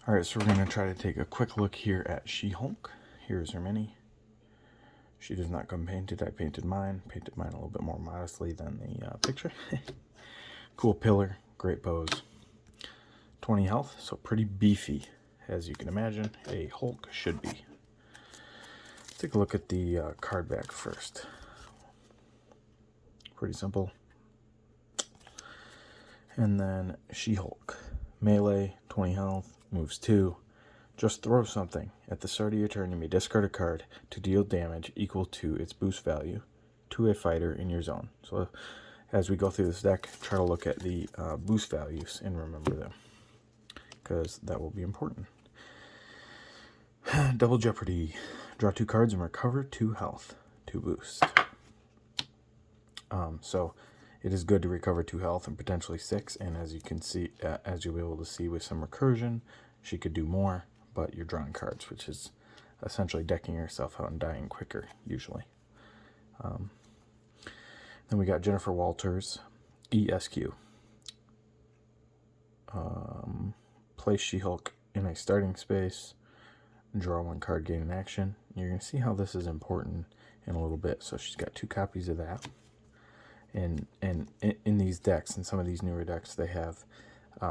Alright, so we're going to try to take a quick look here at She-Hulk. Here's her mini. She does not come painted. I painted mine. Painted mine a little bit more modestly than the picture. Cool pillar. Great pose. 20 health, so pretty beefy, as you can imagine a Hulk should be. Let's take a look at the card back first. Pretty simple. And then She-Hulk. Melee, 20 health, moves 2. Just throw something. At the start of your turn, you may discard a card to deal damage equal to its boost value to a fighter in your zone. So as we go through this deck, try to look at the boost values and remember them, because that will be important. Double Jeopardy. Draw 2 cards and recover 2 health, 2 boost. So it is good to recover 2 health and potentially 6, and as you can see, as you'll be able to see with some recursion, she could do more, but you're drawing cards, which is essentially decking yourself out and dying quicker, usually. Then we got Jennifer Walters, ESQ. Place She-Hulk in a starting space, draw 1 card, gain an action. You're going to see how this is important in a little bit. So she's got 2 copies of that. And in these decks, in some of these newer decks, they have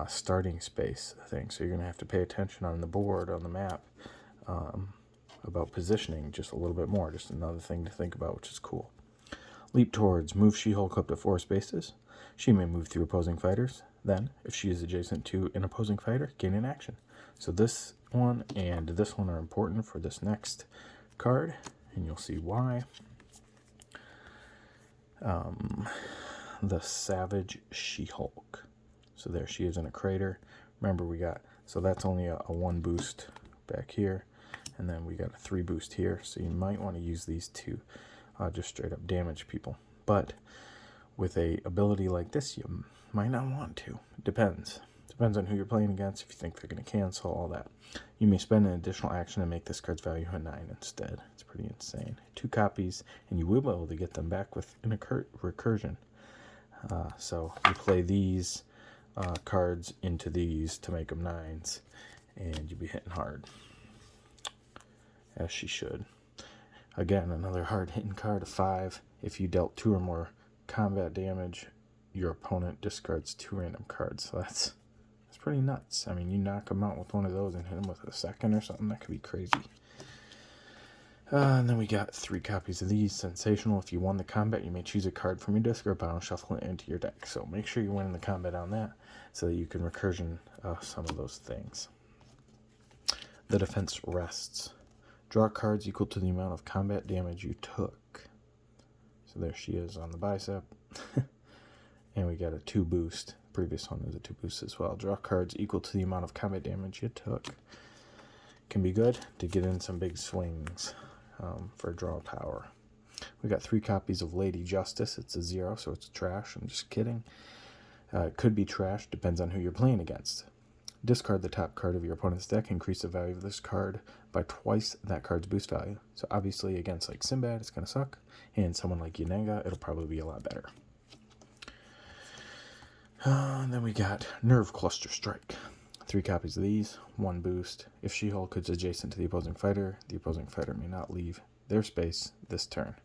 starting space things. So you're going to have to pay attention on the board, on the map, about positioning just a little bit more. Just another thing to think about, which is cool. Leap towards. Move She-Hulk up to 4 spaces. She may move through opposing fighters. Then, if she is adjacent to an opposing fighter, gain an action. So this one and this one are important for this next card, and you'll see why. The Savage She-Hulk. So there she is in a crater. Remember, we got, so that's only a 1 boost back here, and then we got a 3 boost here. So you might want to use these to just straight up damage people. But with a ability like this, you might not want to. It depends. Depends on who you're playing against, if you think they're going to cancel, all that. You may spend an additional action and make this card's value a 9 instead. It's pretty insane. 2 copies, and you will be able to get them back with an recursion. So you play these cards into these to make them 9s, and you'll be hitting hard. As she should. Again, another hard-hitting card, a 5. If you dealt 2 or more combat damage, your opponent discards 2 random cards. So that's pretty nuts. I mean, you knock them out with one of those and hit them with a second or something, that could be crazy. And then we got 3 copies of these. Sensational. If you won the combat, you may choose a card from your discard pile and shuffle it into your deck. So make sure you're winning the combat on that so that you can recursion some of those things. The defense rests. Draw cards equal to the amount of combat damage you took. So there she is on the bicep. And we got a 2 boost. Previous one was a 2 boost as well. Draw cards equal to the amount of combat damage you took. Can be good to get in some big swings for draw power. We got 3 copies of Lady Justice. It's a 0, so it's trash. I'm just kidding. It could be trash. Depends on who you're playing against. Discard the top card of your opponent's deck. Increase the value of this card by twice that card's boost value. So obviously against like Sinbad, it's going to suck. And someone like Yananga, it'll probably be a lot better. And then we got Nerve Cluster Strike. 3 copies of these, 1 boost. If She-Hulk is adjacent to the opposing fighter may not leave their space this turn.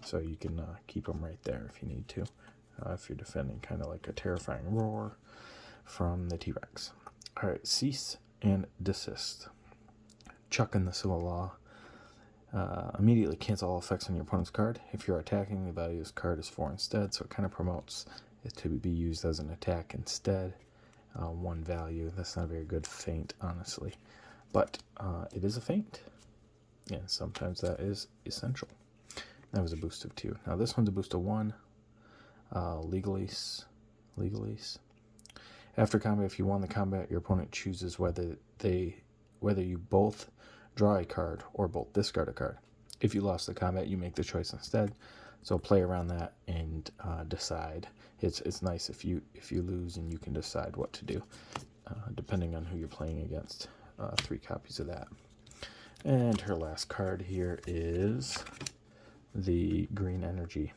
So you can keep them right there if you need to. If you're defending, kind of like a terrifying roar from the T-Rex. Alright, cease and desist. Chuck in the Civil Law. Immediately cancel all effects on your opponent's card. If you're attacking, the value of this card is 4 instead, so it kind of promotes it to be used as an attack instead. 1 value. That's not a very good feint, honestly. But it is a feint. And sometimes that is essential. That was a boost of 2. Now this one's a boost of 1. Legalese. After combat, if you won the combat, your opponent chooses whether you both draw a card or both discard a card. If you lost the combat, you make the choice instead. So play around that and decide. It's nice if you lose and you can decide what to do, depending on who you're playing against. 3 copies of that. And her last card here is the Green Energy.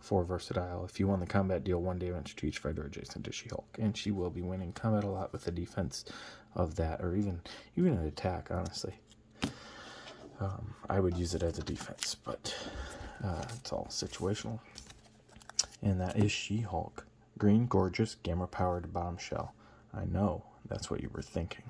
4 versatile. If you won the combat, deal 1 damage to each fighter adjacent to She-Hulk, and she will be winning combat a lot with the defense of that, or even an attack, honestly. I would use it as a defense, but it's all situational. And that is She-Hulk. Green, gorgeous, gamma-powered bombshell. I know, that's what you were thinking.